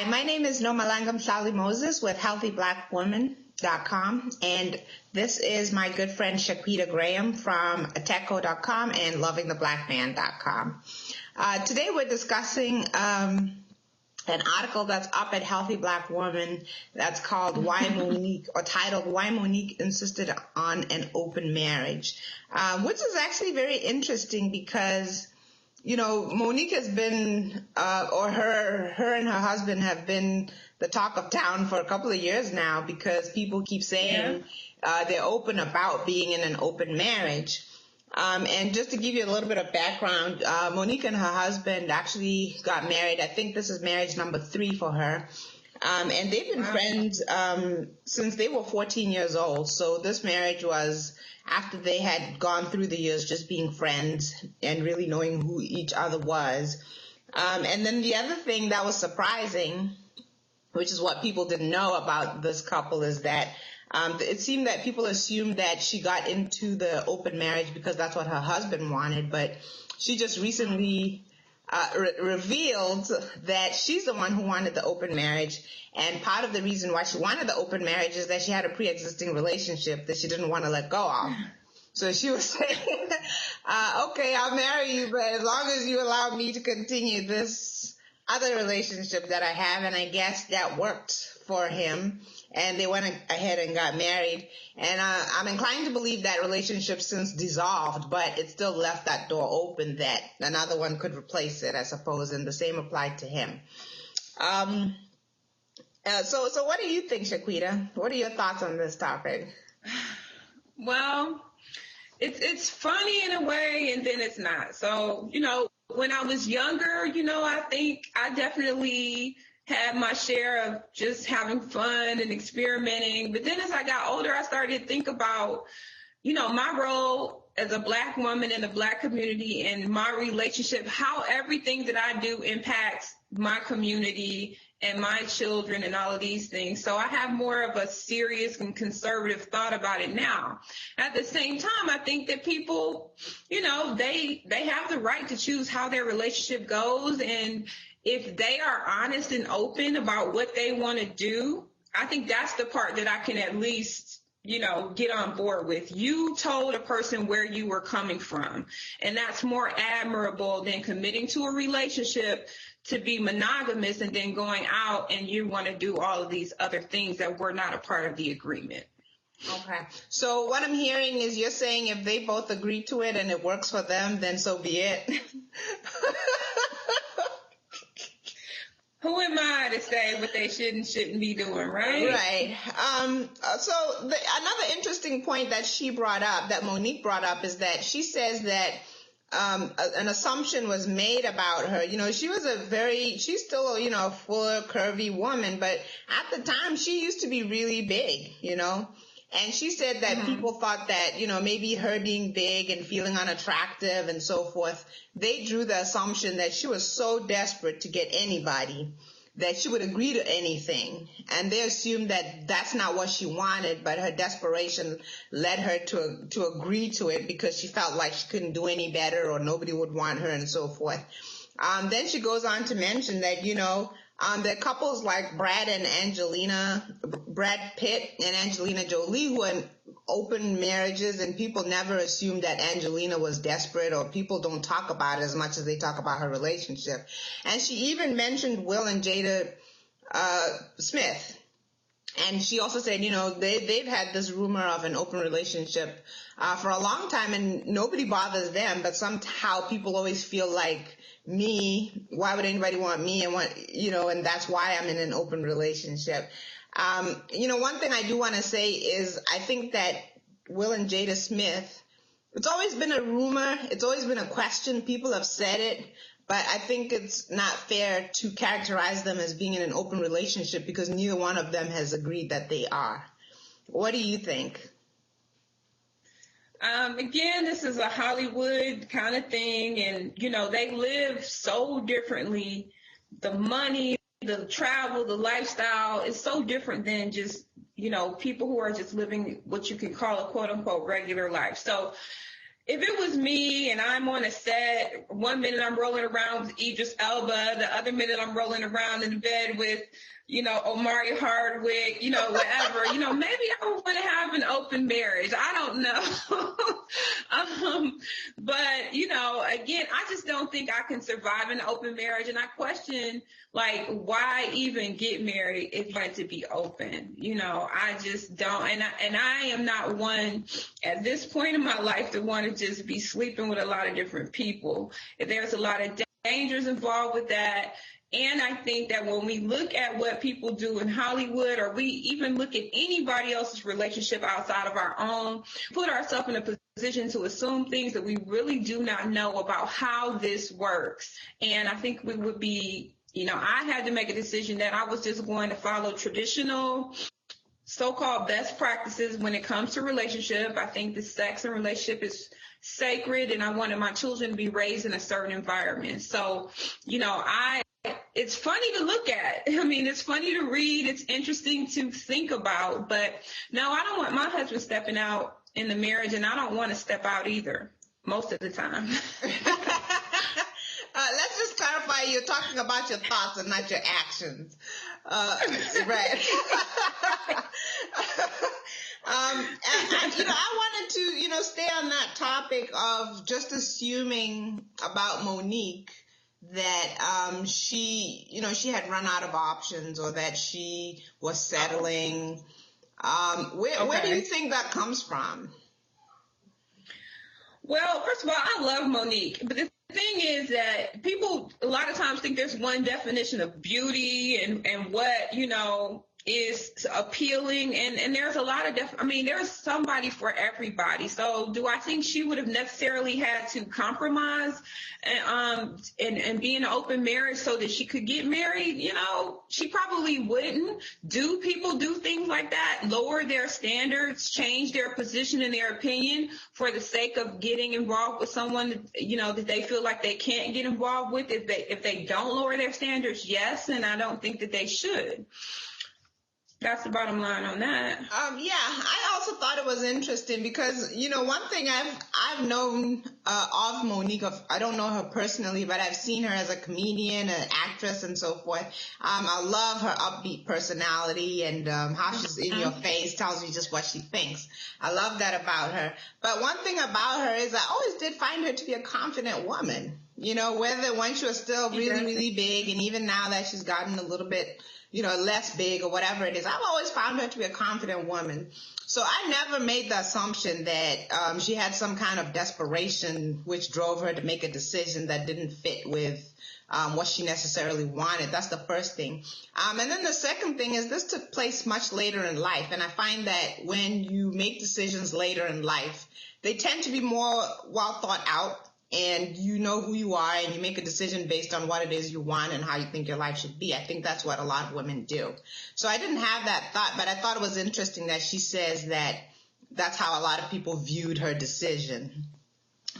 Hi, my name is Nomalanga Mhlauli Moses with healthyblackwoman.com, and this is my good friend Shaquita Graham from ateco.com and lovingtheblackman.com. Today we're discussing an article that's up at Healthy Black Woman that's called Why Monique, or titled Why Monique Insisted on an Open Marriage, which is actually very interesting because Monique has been, or her and her husband have been the talk of town for a couple of years now because people keep saying they're open about being in an open marriage. And just to give you a little bit of background, Monique and her husband actually got married. I think this is marriage number 3 for her. And they've been friends since they were 14 years old. So this marriage was after they had gone through the years just being friends and really knowing who each other was. And then the other thing that was surprising, which is what people didn't know about this couple, is that it seemed that people assumed that she got into the open marriage because that's what her husband wanted, but she just recently revealed that she's the one who wanted the open marriage, and part of the reason why she wanted the open marriage is that she had a pre-existing relationship that she didn't want to let go of. So she was saying, okay, I'll marry you, but as long as you allow me to continue this other relationship that I have, and I guess that worked for him. And they went ahead and got married. And I'm inclined to believe that relationship since dissolved, but it still left that door open that another one could replace it, I suppose, and the same applied to him. So what do you think, Shaquita? What are your thoughts on this topic? Well, it's funny in a way, and then it's not. So, when I was younger, I think I definitely had my share of just having fun and experimenting. But then as I got older, I started to think about, my role as a Black woman in the Black community and my relationship, how everything that I do impacts my community and my children and all of these things. So I have more of a serious and conservative thought about it now. At the same time, I think that people, they have the right to choose how their relationship goes, and if they are honest and open about what they want to do, I think that's the part that I can at least, get on board with. You told a person where you were coming from, and that's more admirable than committing to a relationship to be monogamous and then going out and you want to do all of these other things that were not a part of the agreement. Okay. So what I'm hearing is you're saying if they both agree to it and it works for them, then so be it. Who am I to say what they shouldn't be doing, right? Right. So another interesting point that she brought up, that Monique brought up, is that she says that an assumption was made about her. She was she's still a fuller, curvy woman, but at the time she used to be really big, And she said that people thought that, maybe her being big and feeling unattractive and so forth, they drew the assumption that she was so desperate to get anybody that she would agree to anything. And they assumed that that's not what she wanted, but her desperation led her to agree to it because she felt like she couldn't do any better or nobody would want her and so forth. Then she goes on to mention that, there are couples like Brad Pitt and Angelina Jolie who are in open marriages, and people never assumed that Angelina was desperate, or people don't talk about it as much as they talk about her relationship. And she even mentioned Will and Jada Smith. And she also said, they've had this rumor of an open relationship for a long time, and nobody bothers them, but somehow people always feel like, why would anybody want me, and that's why I'm in an open relationship. One thing I do want to say is I think that Will and Jada Smith, it's always been a rumor, it's always been a question, people have said it, but I think it's not fair to characterize them as being in an open relationship because neither one of them has agreed that they are. What do you think? Again, this is a Hollywood kind of thing, and, they live so differently. The money, the travel, the lifestyle is so different than just, people who are just living what you can call a quote unquote regular life. So if it was me and I'm on a set, 1 minute I'm rolling around with Idris Elba, the other minute I'm rolling around in the bed with, Omari Hardwick, whatever, maybe I would want to have an open marriage. I don't know. But, again, I just don't think I can survive an open marriage. And I question, like, why even get married if you want to be open? I just don't. And I am not one at this point in my life to want to just be sleeping with a lot of different people. There's a lot of dangers involved with that. And I think that when we look at what people do in Hollywood, or we even look at anybody else's relationship outside of our own, put ourselves in a position to assume things that we really do not know about how this works. And I think we would be, I had to make a decision that I was just going to follow traditional so-called best practices when it comes to relationship. I think the sex and relationship is sacred, and I wanted my children to be raised in a certain environment. So, it's funny to look at. I mean, it's funny to read. It's interesting to think about. But no, I don't want my husband stepping out in the marriage, and I don't want to step out either most of the time. Let's just clarify, you're talking about your thoughts and not your actions. Right. I wanted to, stay on that topic of just assuming about Monique that she had run out of options, or that she was settling. Where do you think that comes from? Well, first of all, I love Monique, but the thing is that people a lot of times think there's one definition of beauty and what, is appealing, and there's a lot of there's somebody for everybody. So do I think she would have necessarily had to compromise and be in an open marriage so that she could get married? She probably wouldn't. Do people do things like that, lower their standards, change their position and their opinion for the sake of getting involved with someone that they feel like they can't get involved with if they don't lower their standards? Yes, and I don't think that they should. That's the bottom line on that. I also thought it was interesting because, one thing I've known of Monique, I don't know her personally, but I've seen her as a comedian, an actress, and so forth. I love her upbeat personality, and how she's in your face, tells you just what she thinks. I love that about her. But one thing about her is I always did find her to be a confident woman. Whether when she was still really, really big, and even now that she's gotten a little bit less big or whatever it is, I've always found her to be a confident woman. So I never made the assumption that she had some kind of desperation which drove her to make a decision that didn't fit with what she necessarily wanted. That's the first thing. And then the second thing is this took place much later in life. And I find that when you make decisions later in life, they tend to be more well thought out. And you know who you are, and you make a decision based on what it is you want and how you think your life should be. I think that's what a lot of women do. So I didn't have that thought, but I thought it was interesting that she says that that's how a lot of people viewed her decision.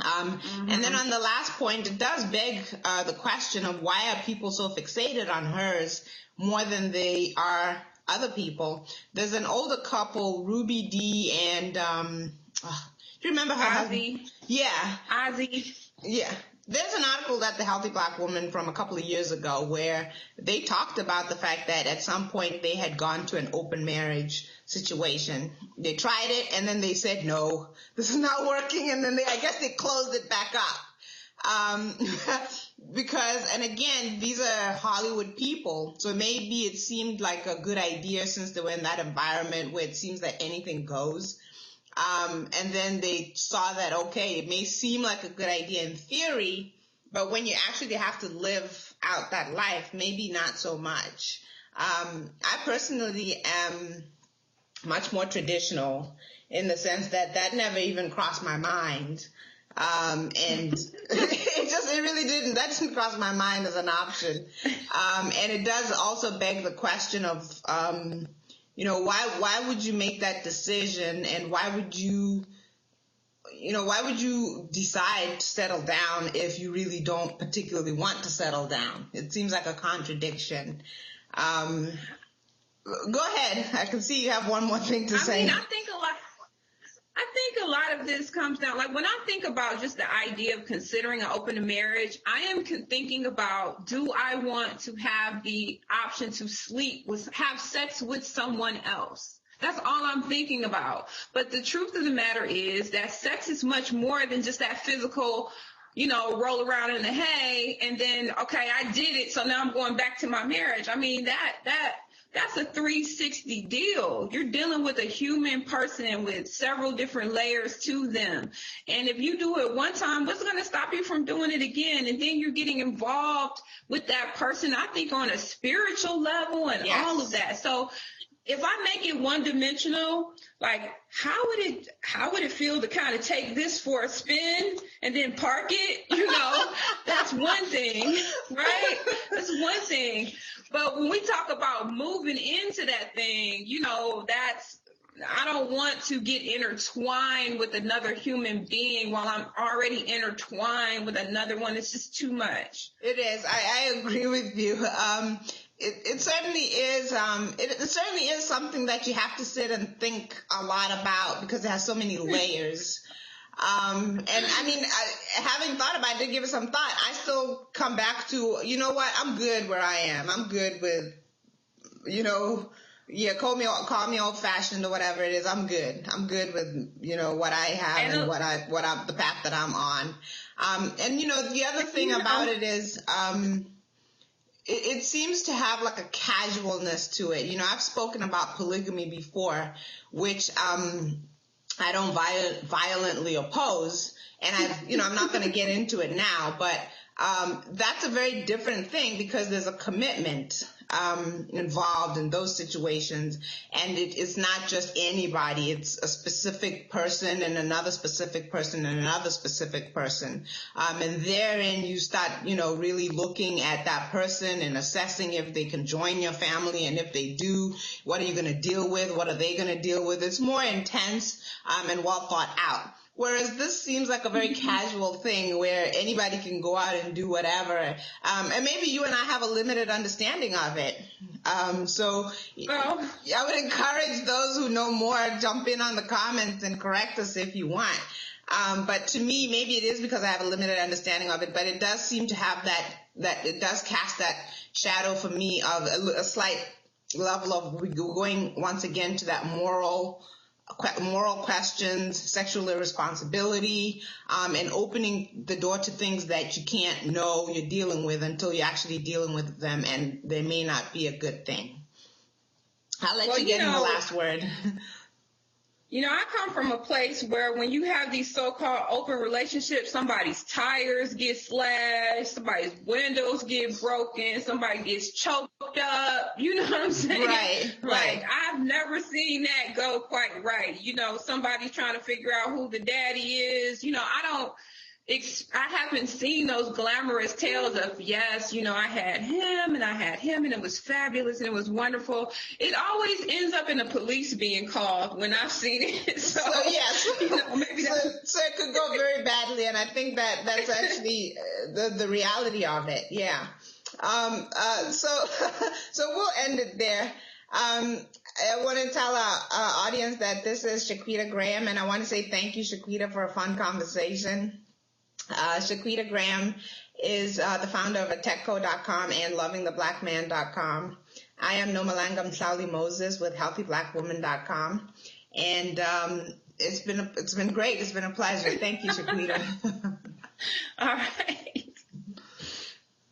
And then on the last point, it does beg the question of why are people so fixated on hers more than they are other people. There's an older couple, Ruby D and do you remember her husband? Yeah. Ozzy. Yeah. There's an article that The Healthy Black Woman from a couple of years ago where they talked about the fact that at some point they had gone to an open marriage situation. They tried it and then they said, no, this is not working. And then I guess they closed it back up. Because, and again, these are Hollywood people. So maybe it seemed like a good idea since they were in that environment where it seems that anything goes. And then they saw that, okay, it may seem like a good idea in theory, but when you actually have to live out that life, maybe not so much. I personally am much more traditional in the sense that never even crossed my mind. And it really didn't. That didn't cross my mind as an option. And it does also beg the question of, why would you make that decision, and why would you decide to settle down if you really don't particularly want to settle down? It seems like a contradiction. Go ahead. I can see you have one more thing to say. I think a lot. I think a lot of this comes down, like when I think about just the idea of considering an open marriage, I am thinking about, do I want to have the option to have sex with someone else? That's all I'm thinking about. But the truth of the matter is that sex is much more than just that physical, roll around in the hay and then, okay, I did it, so now I'm going back to my marriage. I mean, that's a 360 deal. You're dealing with a human person with several different layers to them. And if you do it one time, what's going to stop you from doing it again? And then you're getting involved with that person, I think, on a spiritual level and all of that. So if I make it one dimensional, like how would it feel to kind of take this for a spin and then park it? That's one thing, right? That's one thing. But when we talk about moving into that thing, I don't want to get intertwined with another human being while I'm already intertwined with another one. It's just too much. It is. I agree with you. It certainly is. It certainly is something that you have to sit and think a lot about because it has so many layers. And I mean, having thought about it, did give it some thought. I still come back to, you know what? I'm good where I am. I'm good with, call me old fashioned or whatever it is. I'm good. I'm good with, what I have and the path that I'm on. And the other thing about it is, it seems to have like a casualness to it. I've spoken about polygamy before, which, I don't violently oppose, and I'm not going to get into it now, but that's a very different thing because there's a commitment involved in those situations, and it's not just anybody. It's a specific person and another specific person and another specific person, and therein you start, really looking at that person and assessing if they can join your family, and if they do, what are you going to deal with? What are they going to deal with? It's more intense and well thought out. Whereas this seems like a very casual thing where anybody can go out and do whatever. And maybe you and I have a limited understanding of it. So I would encourage those who know more, jump in on the comments and correct us if you want. But to me, maybe it is because I have a limited understanding of it, but it does seem to have that it does cast that shadow for me of a slight level of going once again to that moral questions, sexual irresponsibility, and opening the door to things that you can't know you're dealing with until you're actually dealing with them, and they may not be a good thing. I'll let you get in the last word. I come from a place where when you have these so-called open relationships, somebody's tires get slashed, somebody's windows get broken, somebody gets choked up. You know what I'm saying? Right. Like, I've never seen that go quite right. Somebody's trying to figure out who the daddy is. I haven't seen those glamorous tales of, yes, I had him and it was fabulous and it was wonderful. It always ends up in the police being called when I've seen it. So yes. Maybe so it could go very badly, and I think that's actually the reality of it. Yeah. So we'll end it there. I want to tell our audience that this is Shaquita Graham, and I want to say thank you, Shaquita, for a fun conversation. Shaquita Graham is the founder of Atechco.com and lovingtheblackman.com. I am Nomalanga Mhlauli Moses with healthyblackwoman.com. And it's been great. It's been a pleasure. Thank you, Shaquita. All right.